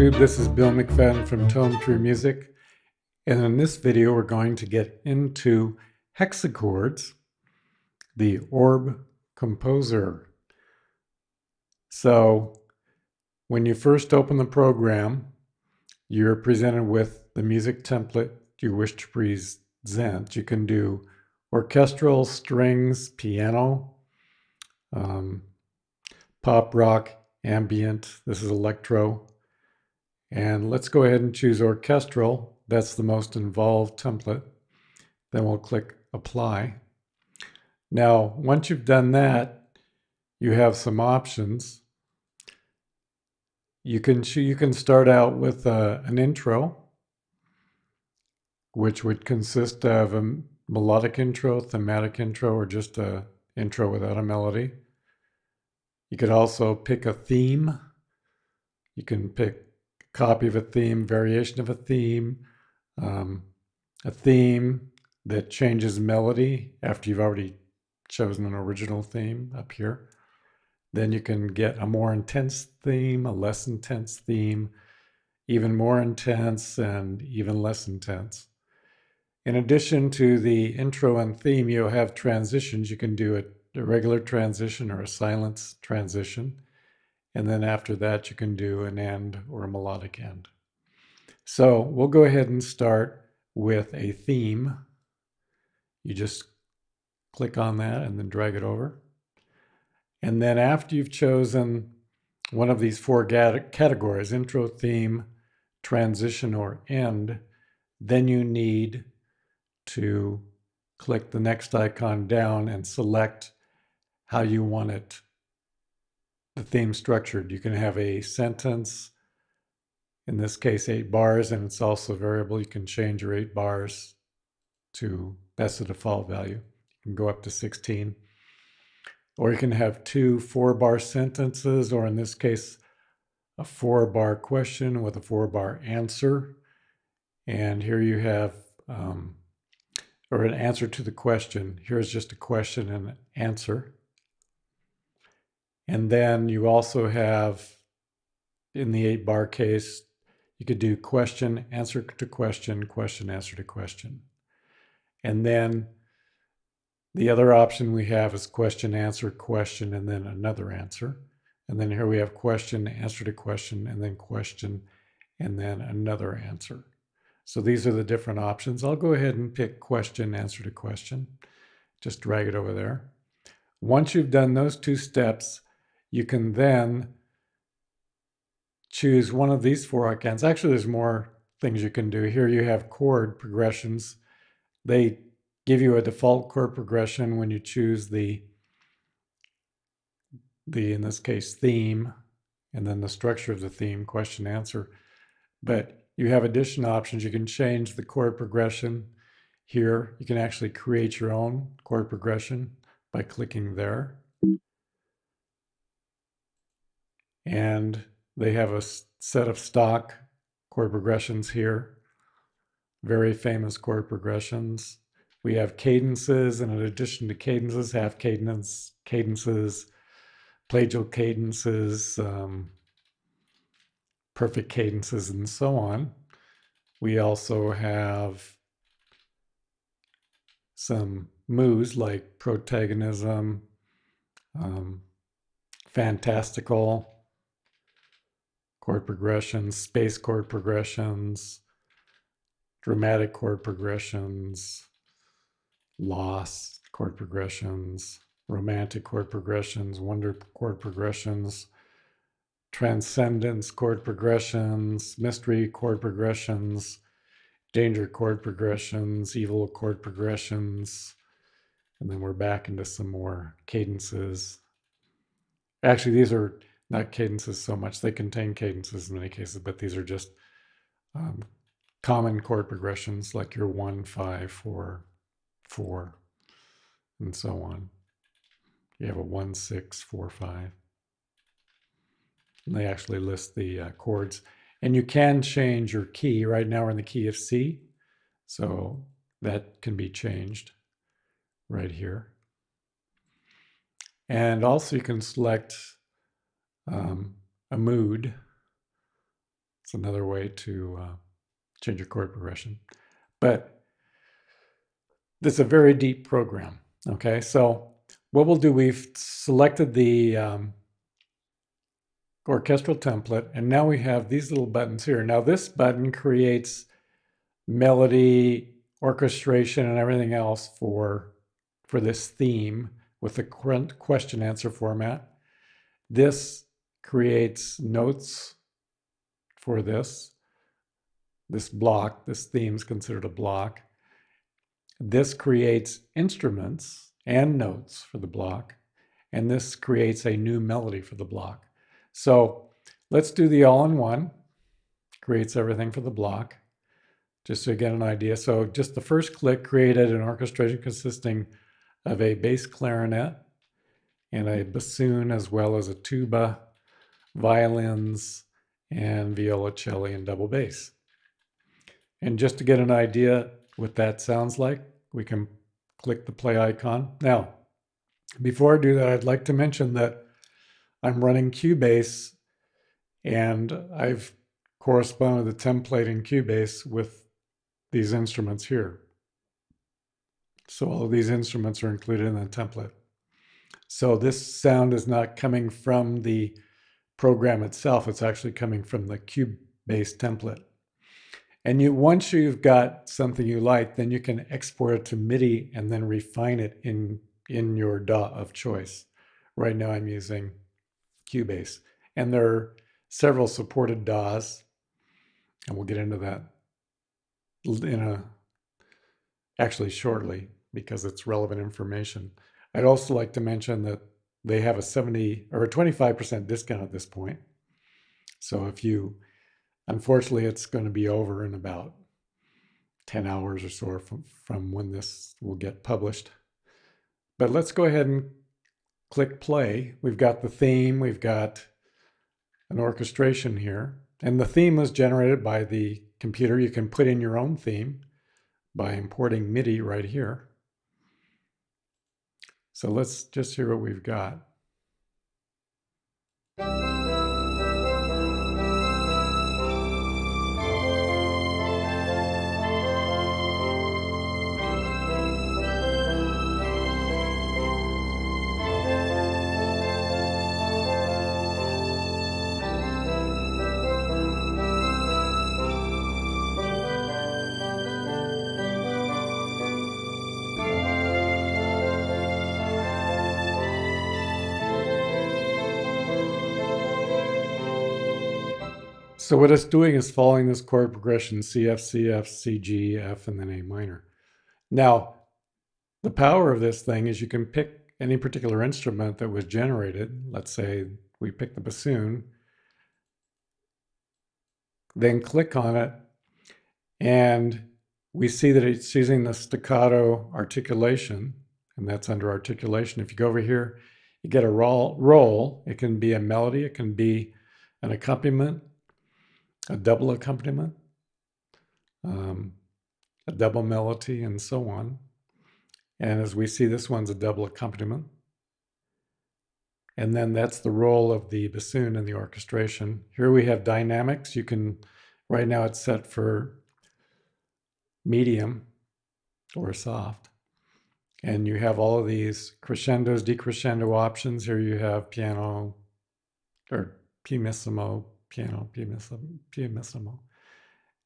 YouTube, this is Bill McFadden from Tone True Music, and in this video we're going to get into hexachords, the Orb Composer. So when you first open the program, you're presented with the music template you wish to present. You can do orchestral, strings, piano, pop rock, ambient. This is electro. And let's go ahead and choose orchestral. That's the most involved template. Then we'll click apply. Now, once you've done that, you have some options. You can start out with an intro, which would consist of a melodic intro, thematic intro, or just an intro without a melody. You could also pick a theme. You can pick copy of a theme, variation of a theme that changes melody after you've already chosen an original theme up here. Then you can get a more intense theme, a less intense theme, even more intense, and even less intense. In addition to the intro and theme, you'll have transitions. You can do a regular transition or a silence transition. And then after that, you can do an end or a melodic end. So we'll go ahead and start with a theme. You just click on that and then drag it over. And then after you've chosen one of these four categories, intro, theme, transition, or end, then you need to click the next icon down and select how you want it, the theme structured. You can have a sentence, in this case 8 bars, and it's also variable. You can change your 8 bars to, that's the default value. You can go up to 16. Or you can have 2 4-bar sentences, or in this case, a 4-bar question with a 4-bar answer. And here you have, or an answer to the question. Here's just a question and an answer. And then you also have, in the 8-bar case, you could do question, answer to question, question, answer to question. And then the other option we have is question, answer, question, and then another answer. And then here we have question, answer to question, and then question, and then another answer. So these are the different options. I'll go ahead and pick question, answer to question. Just drag it over there. Once you've done those 2 steps, you can then choose one of these 4 icons. Actually, there's more things you can do. Here you have chord progressions. They give you a default chord progression when you choose the in this case, theme, and then the structure of the theme, question, answer. But you have additional options. You can change the chord progression here. You can actually create your own chord progression by clicking there. And they have a set of stock chord progressions here. Very famous chord progressions. We have cadences, and in addition to cadences, half cadences, plagial cadences, perfect cadences, and so on. We also have some moods like protagonism, fantastical chord progressions, space chord progressions, dramatic chord progressions, lost chord progressions, romantic chord progressions, wonder chord progressions, transcendence chord progressions, mystery chord progressions, danger chord progressions, evil chord progressions, and then we're back into some more cadences. Actually, these are not cadences so much. They contain cadences in many cases, but these are just common chord progressions like your 1, 5, 4, 4, and so on. You have a 1, 6, 4, 5. And they actually list the chords. And you can change your key. Right now we're in the key of C, so that can be changed right here. And also you can select a mood. It's another way to change your chord progression. But this is a very deep program. Okay, so what we'll do, we've selected the orchestral template, and now we have these little buttons here. Now this button creates melody, orchestration, and everything else for this theme with the question answer format. This creates notes for this block. This theme is considered a block. This creates instruments and notes for the block, and this creates a new melody for the block. So let's do the all-in-one. Creates everything for the block, just to get an idea. So just the first click created an orchestration consisting of a bass clarinet and a bassoon, as well as a tuba, violins, and violoncello and double bass. And just to get an idea what that sounds like, we can click the play icon. Now, before I do that, I'd like to mention that I'm running Cubase, and I've corresponded the template in Cubase with these instruments here. So all of these instruments are included in the template. So this sound is not coming from the program itself, it's actually coming from the Cubase template. And once you've got something you like, then you can export it to MIDI and then refine it in your DAW of choice. Right now I'm using Cubase, and there are several supported DAWs, and we'll get into that actually shortly because it's relevant information. I'd also like to mention that they have a 70 or a 25% discount at this point. So if you, unfortunately, it's going to be over in about 10 hours or so from when this will get published. But let's go ahead and click play. We've got the theme, we've got an orchestration here, and the theme was generated by the computer. You can put in your own theme by importing MIDI right here. So let's just hear what we've got. So what it's doing is following this chord progression, C, F, C, F, C, G, F, and then A minor. Now, the power of this thing is you can pick any particular instrument that was generated. Let's say we pick the bassoon, then click on it, and we see that it's using the staccato articulation, and that's under articulation. If you go over here, you get a roll. It can be a melody, it can be an accompaniment, a double accompaniment, a double melody, and so on. And as we see, this one's a double accompaniment. And then that's the role of the bassoon in the orchestration. Here we have dynamics. You can, right now it's set for medium or soft. And you have all of these crescendos, decrescendo options. Here you have piano or pianissimo, piano, pianissimo.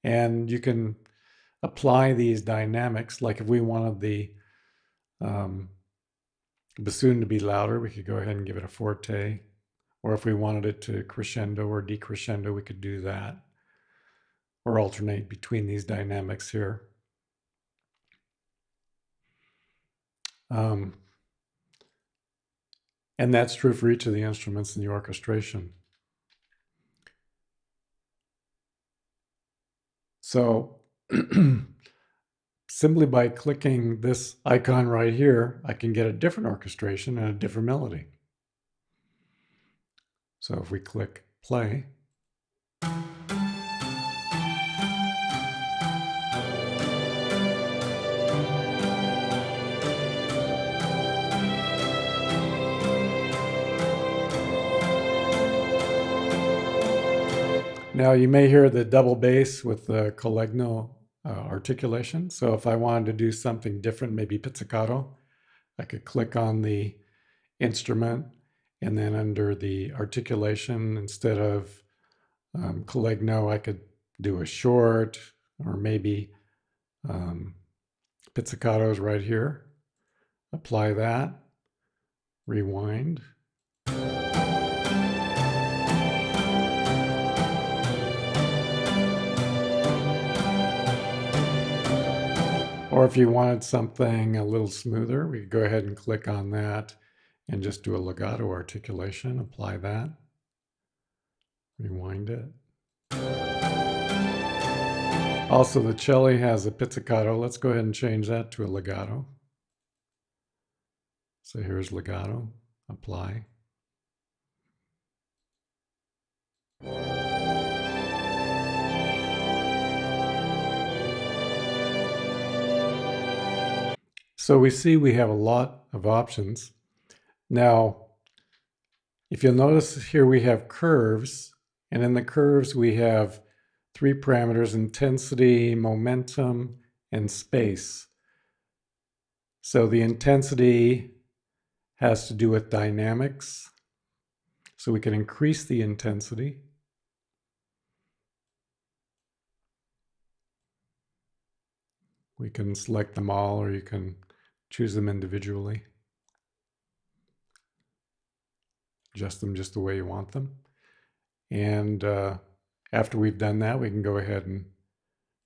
And you can apply these dynamics. Like if we wanted the bassoon to be louder, we could go ahead and give it a forte. Or if we wanted it to crescendo or decrescendo, we could do that. Or alternate between these dynamics here. And that's true for each of the instruments in the orchestration. So simply by clicking this icon right here, I can get a different orchestration and a different melody. So if we click play, Now you may hear the double bass with the collegnal articulation. So if I wanted to do something different, maybe pizzicato, I could click on the instrument, and then under the articulation, instead of collegno, I could do a short, or maybe pizzicato is right here. Apply that, rewind. Or if you wanted something a little smoother, we could go ahead and click on that and just do a legato articulation, apply that, rewind it. Also, the cello has a pizzicato. Let's go ahead and change that to a legato. So here's legato, apply. So we see we have a lot of options. Now, if you'll notice here we have curves, and in the curves we have 3 parameters: intensity, momentum, and space. So the intensity has to do with dynamics. So we can increase the intensity. We can select them all, or you can choose them individually. Adjust them just the way you want them. And after we've done that, we can go ahead and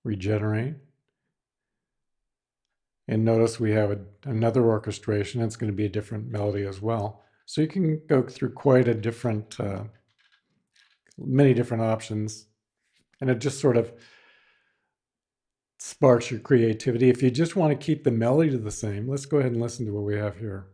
regenerate. And notice we have another orchestration. It's going to be a different melody as well. So you can go through quite a different, many different options. And it just sort of sparks your creativity. If you just want to keep the melody the same, let's go ahead and listen to what we have here.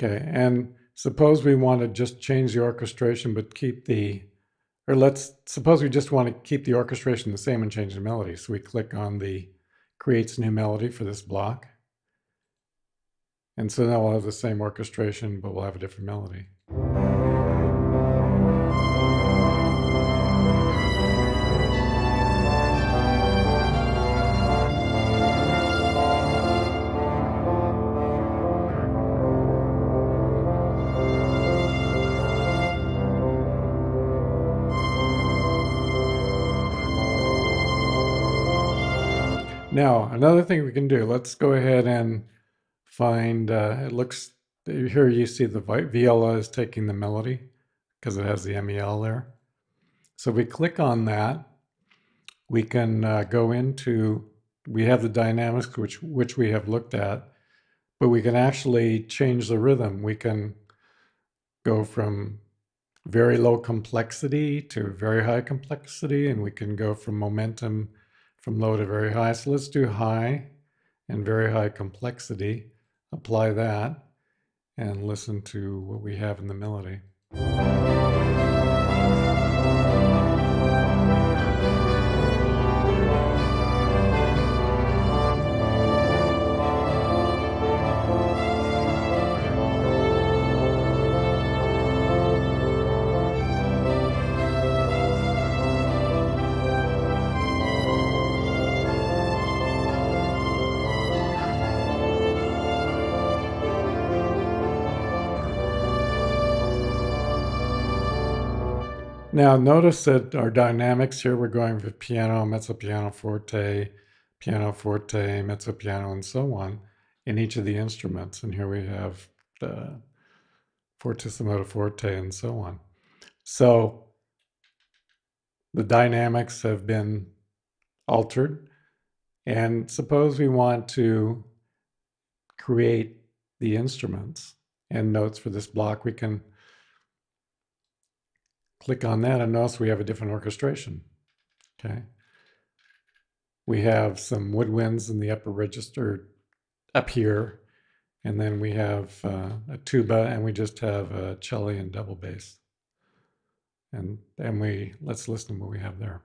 Okay, and suppose we want to just change the orchestration but keep the, or suppose we just want to keep the orchestration the same and change the melody. So we click on the creates new melody for this block. And so now we'll have the same orchestration, but we'll have a different melody. Now, another thing we can do, let's go ahead and find, it looks, here you see the viola is taking the melody because it has the MEL there. So if we click on that, we can go into, we have the dynamics which we have looked at, but we can actually change the rhythm. We can go from very low complexity to very high complexity, and we can go from momentum from low to very high. So let's do high and very high complexity, apply that, and listen to what we have in the melody. Now notice that our dynamics here, we're going with piano, mezzo piano, forte, mezzo piano, and so on in each of the instruments. And here we have the fortissimo to forte and so on. So the dynamics have been altered. And suppose we want to create the instruments and notes for this block, we can click on that and notice we have a different orchestration. Okay. We have some woodwinds in the upper register up here, and then we have a tuba, and we just have a Chilean double bass. And let's listen to what we have there.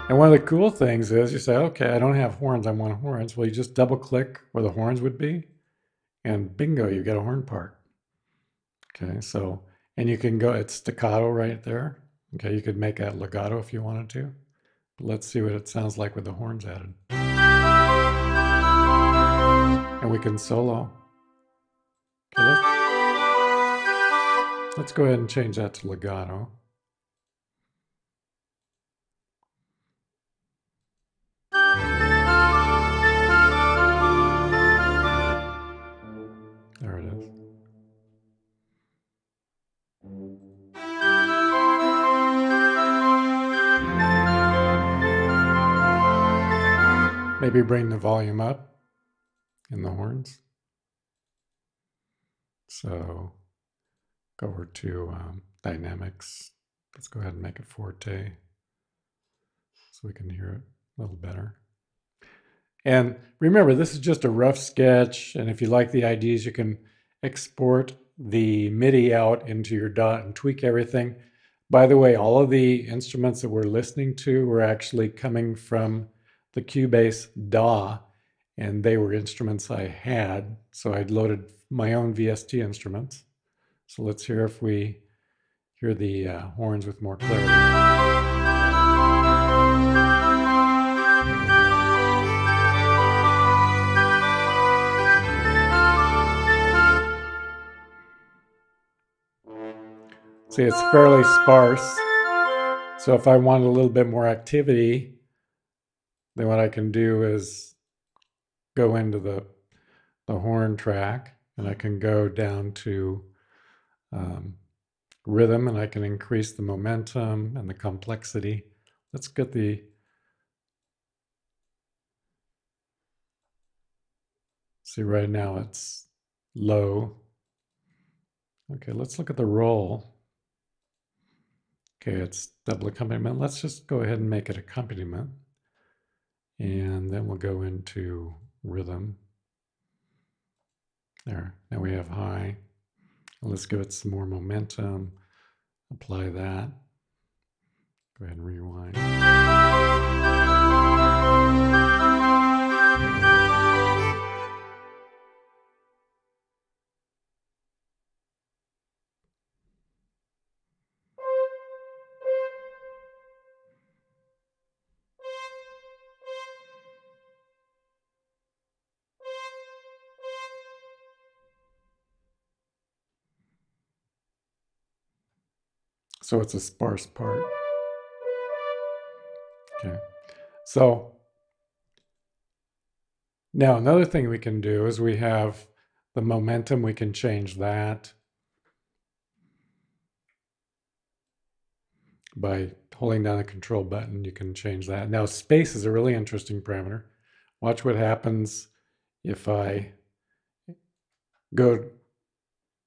And one of the cool things is you say, okay, I don't have horns, I want horns. Well, you just double click where the horns would be, and bingo, you get a horn part. Okay, so, and you can go, it's staccato right there. Okay, you could make that legato if you wanted to. But let's see what it sounds like with the horns added. And we can solo. Okay, let's go ahead and change that to legato. There it is. Maybe bring the volume up in the horns. So go over to dynamics. Let's go ahead and make it forte so we can hear it a little better. And remember, this is just a rough sketch. And if you like the ideas, you can export the MIDI out into your DAW and tweak everything. By the way, all of the instruments that we're listening to were actually coming from the Cubase DAW, and they were instruments I had. So I loaded my own VST instruments. So let's hear if we hear the horns with more clarity. See, it's fairly sparse. So if I want a little bit more activity, then what I can do is go into the horn track, and I can go down to rhythm, and I can increase the momentum and the complexity. Let's get the see, right now it's low. Okay, let's look at the roll. Okay, it's double accompaniment. Let's just go ahead and make it accompaniment. And then we'll go into rhythm. There, now we have high. Let's give it some more momentum. Apply that. Go ahead and rewind. So it's a sparse part. Okay. So now another thing we can do is we have the momentum. We can change that by holding down the control button. You can change that. Now space is a really interesting parameter. Watch what happens if I go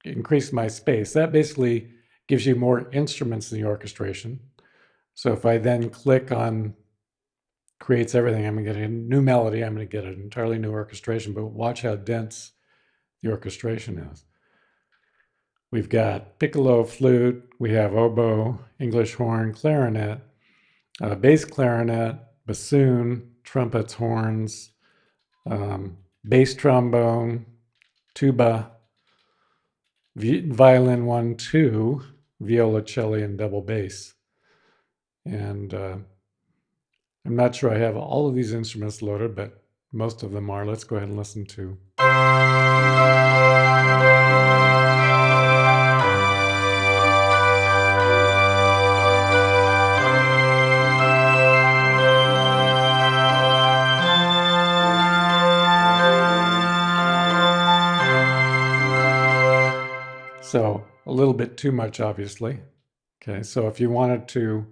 increase my space. That basically gives you more instruments in the orchestration. So if I then click on creates everything, I'm going to get a new melody. I'm going to get an entirely new orchestration, but watch how dense the orchestration is. We've got piccolo, flute, we have oboe, English horn, clarinet, bass clarinet, bassoon, trumpets, horns, bass trombone, tuba, violin 1, 2, viola, cello, and double bass. And I'm not sure I have all of these instruments loaded, but most of them are. Let's go ahead and listen to. So a little bit too much, obviously. Okay, so if you wanted to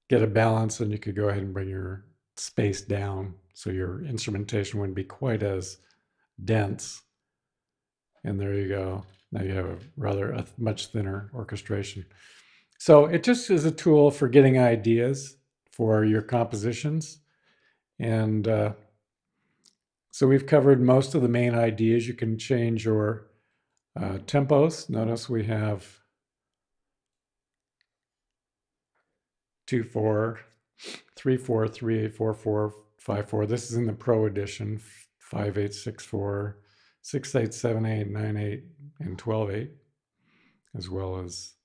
get a balance, then you could go ahead and bring your space down so your instrumentation wouldn't be quite as dense. And there you go. Now you have a much thinner orchestration. So it just is a tool for getting ideas for your compositions. And so we've covered most of the main ideas. You can change your tempos. Notice we have 2/4, 3/4, 3/8, 4/4, 5/4. This is in the Pro edition. 5/8, 6/4, 6/8, 7/8, 9/8, and 12/8, as well as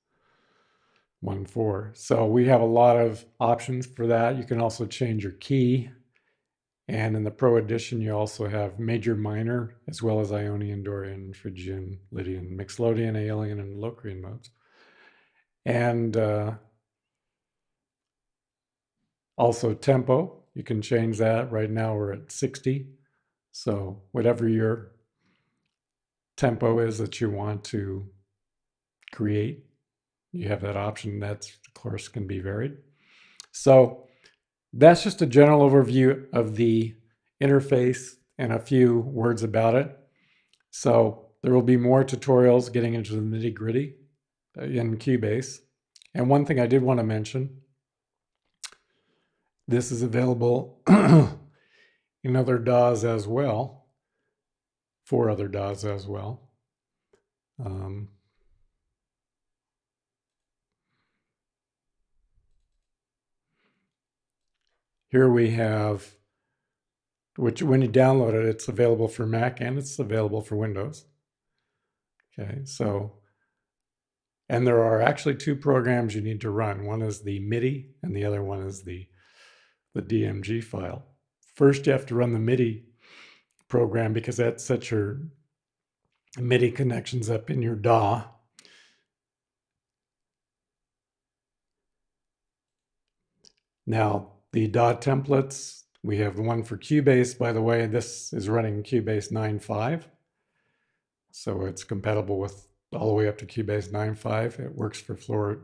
1/4. So we have a lot of options for that. You can also change your key. And in the Pro edition, you also have major, minor, as well as Ionian, Dorian, Phrygian, Lydian, Mixolydian, Aeolian, and Locrian modes. And also tempo, you can change that. Right now we're at 60. So whatever your tempo is that you want to create, you have that option. That, of course, can be varied. So that's just a general overview of the interface and a few words about it. So there will be more tutorials getting into the nitty-gritty in Cubase. And one thing I did want to mention, this is available in other DAWs as well, for other DAWs as well. Here we have, which when you download it, it's available for Mac and it's available for Windows. Okay, so, and there are actually two programs you need to run. One is the MIDI and the other one is the DMG file. First, you have to run the MIDI program because that sets your MIDI connections up in your DAW. Now, the DAW templates, we have the one for Cubase. By the way, this is running Cubase 9.5. So it's compatible with all the way up to Cubase 9.5. It works for Florida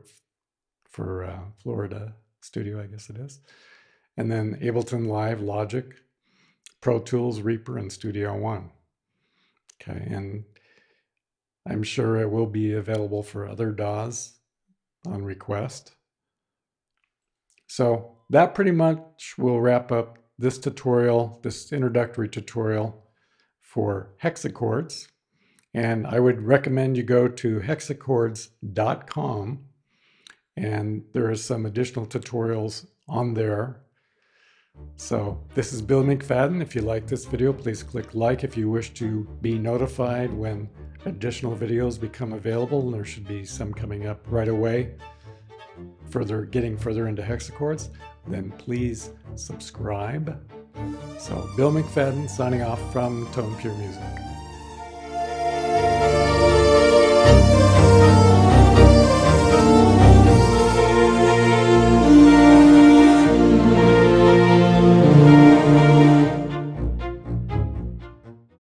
Studio, I guess it is. And then Ableton Live, Logic, Pro Tools, Reaper, and Studio One. Okay, and I'm sure it will be available for other DAWs on request. So that pretty much will wrap up this tutorial, this introductory tutorial for hexachords. And I would recommend you go to hexachords.com, and there are some additional tutorials on there. So this is Bill McFadden. If you like this video, please click like if you wish to be notified when additional videos become available. And there should be some coming up right away. Getting further into hexachords, then please subscribe. So Bill McFadden signing off from Tone Pure Music.